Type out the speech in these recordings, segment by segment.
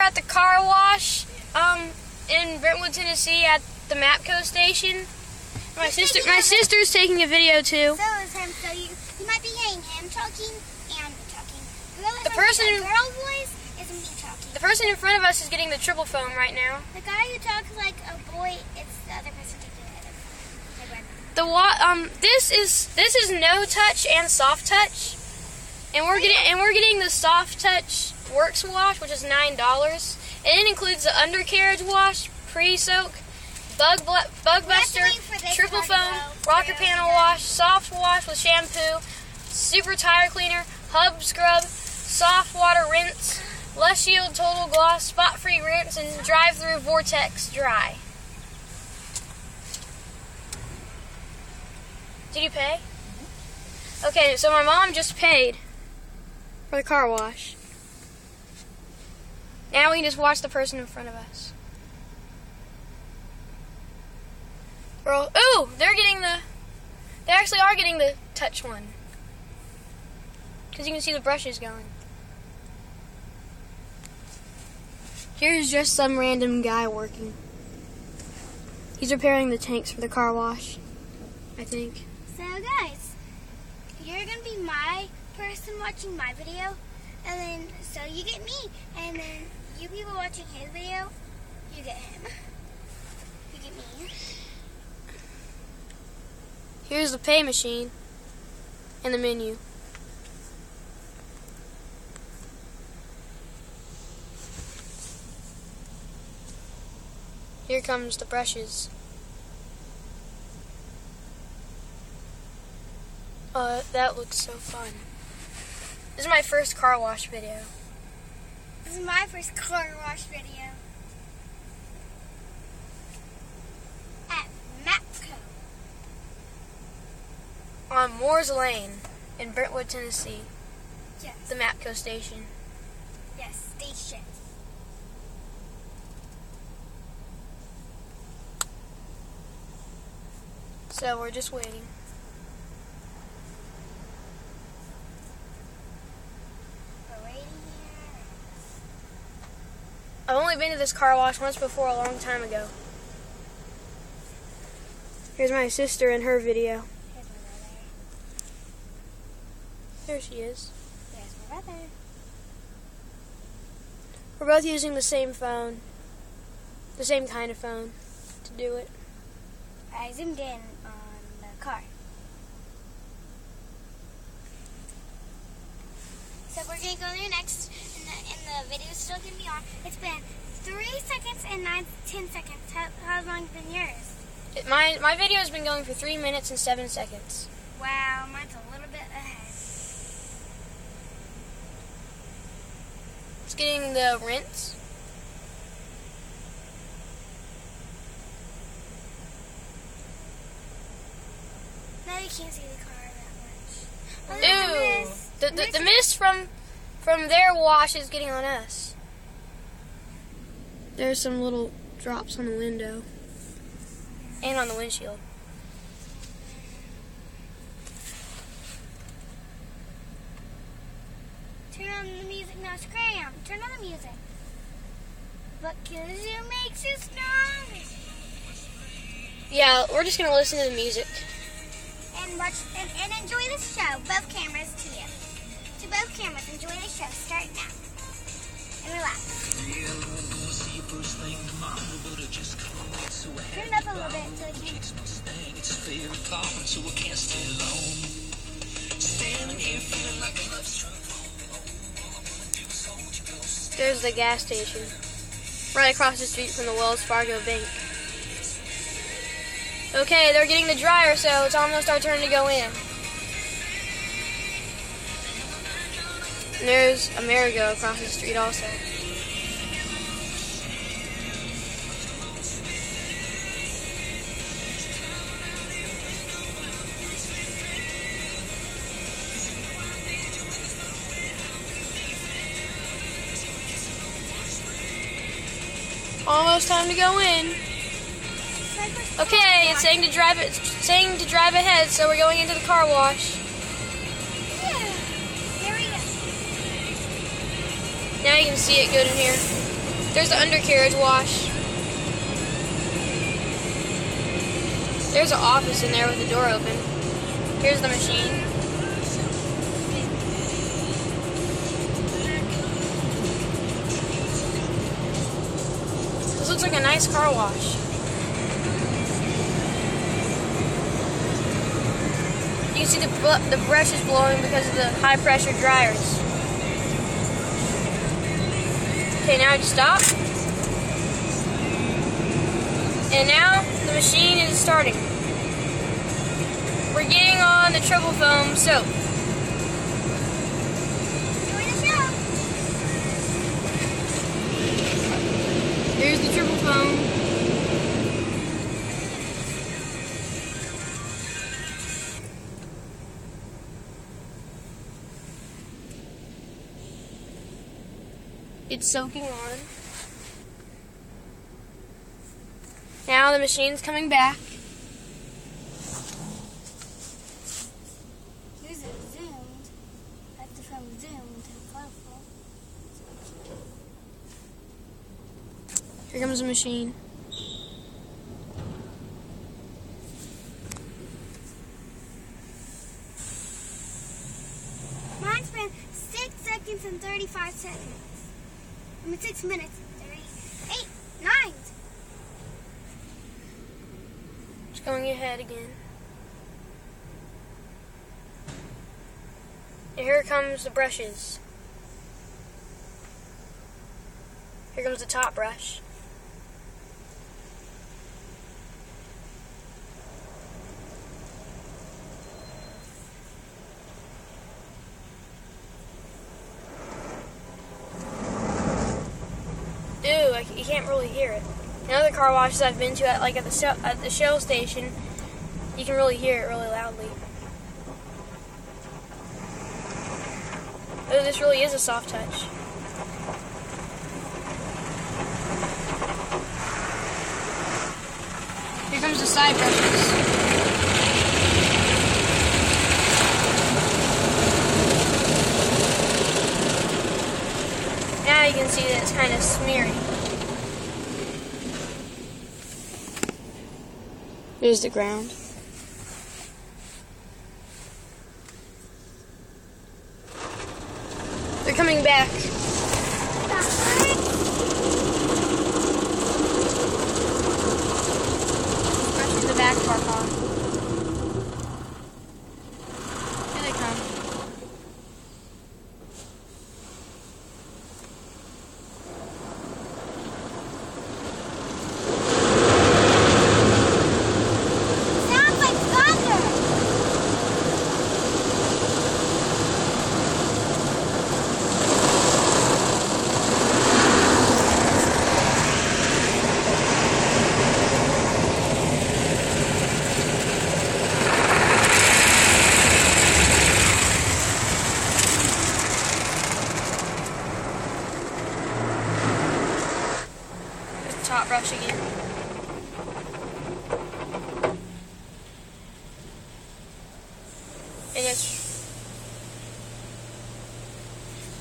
at the car wash in Brentwood, Tennessee at the Mapco station. My sister's taking a video too. So is him. So you might be hearing him talking and me talking. The person, girl voice is me talking. The person in front of us is getting the triple phone right now. The guy who talks like a boy, it's the other person taking it. This is no touch and soft touch, and we're getting the soft touch works wash, which is $9, and it includes the undercarriage wash, pre-soak, bug buster, triple foam, rocker panel wash, soft wash with shampoo, super tire cleaner, hub scrub, soft water rinse, Lush Shield total gloss, spot free rinse, and drive-through vortex dry. Did you pay? Okay, so my mom just paid for the car wash. Now we can just watch the person in front of us. Ooh, they actually are getting the touch one. Because you can see the brushes going. Here's just some random guy working. He's repairing the tanks for the car wash, I think. So guys, you're going to be my person watching my video, and then, so you get me, and then you people watching his video, you get him. You get me. Here's the pay machine and the menu. Here comes the brushes. That looks so fun. This is my first car wash video. This is my first car wash video. At Mapco. On Moore's Lane in Brentwood, Tennessee. Yes. The Mapco station. Yes, station. So we're just waiting. We're waiting here. I've only been to this car wash once before, a long time ago. Here's my sister in her video. Here's my brother. There she is. There's my brother. We're both using the same phone. The same kind of phone to do it. I zoomed in on the car. So we're going to go there next, and the video's still going to be on. It's been 3 seconds and 10 seconds. How long has been yours? My video has been going for 3 minutes and 7 seconds. Wow, mine's a little bit ahead. It's getting the rinse. Now you can't see the car that much. Ooh, the mist from their wash is getting on us. There's some little drops on the window and on the windshield. Turn on the music now, Scram. Turn on the music. What kills you makes you strong. Yeah, we're just gonna listen to the music. And watch and enjoy the show. Both cameras to you. To both cameras, enjoy the show. Start now. And relax. Turn it up a little bit so it can. There's the gas station, right across the street from the Wells Fargo Bank. Okay, they're getting the dryer, so it's almost our turn to go in. And there's Amerigo across the street also. Almost time to go in. Okay, it's saying to drive ahead, so we're going into the car wash. Yeah. There we go. Now you can see it good in here. There's the undercarriage wash. There's an office in there with the door open. Here's the machine. This looks like a nice car wash. You can see the brush is blowing because of the high pressure dryers. Okay, now just stop. And now the machine is starting. We're getting on the triple foam soap. Here's the triple foam. It's soaking on. Now the machine's coming back. Here's it zoomed. I have to film zoom to colorful. Here comes the machine. Mine's been 6 seconds and 35 seconds. I mean 6 minutes, 38, 9. It's going ahead again. And here comes the brushes. Here comes the top brush. You can't really hear it. In other car washes I've been to, at the Shell station, you can really hear it really loudly. Oh, this really is a soft touch. Here comes the side brushes. Now you can see that it's kind of smeary. There's the ground. They're coming back. Brush to the back of our car. Here they come. Top brush again. And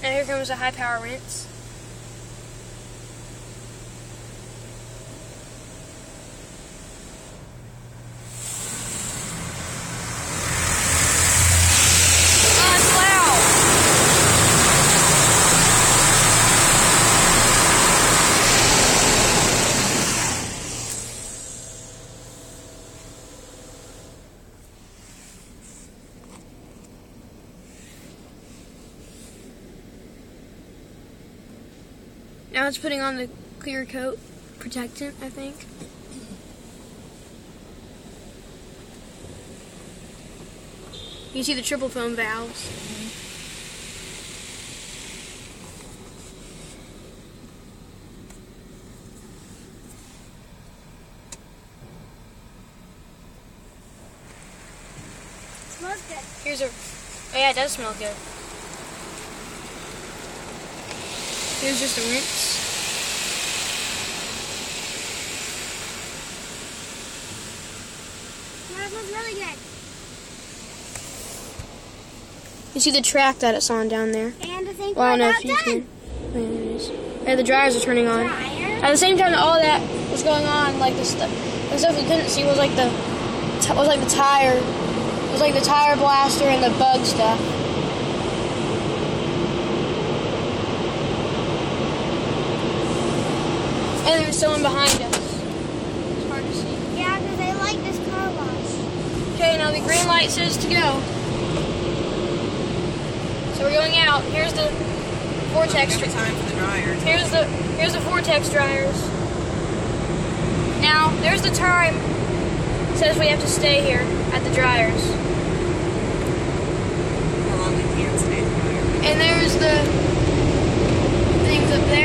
now here comes a high power rinse. Oh, it's loud. Now it's putting on the clear coat protectant, I think. You can see the triple foam valves. Smells good. Here's a, oh yeah, it does smell good. Here's just a rinse. That smells really good. You see the track that it's on down there. And I think Well, I we're don't know about if you done. can. There it is. And the dryers are turning on. Dryer? At the same time that all that was going on, like the stuff we couldn't see was like the tire. It was like the tire blaster and the bug stuff. And there's someone behind us. It's hard to see. Yeah, because I like this car wash. Okay, now the green light says to go. So we're going out. Here's the Vortex. Time for the dryers. Here's the Vortex dryers. Now there's the time. It says we have to stay here at the dryers. How long we can stay at the dryer. And there's the things up there.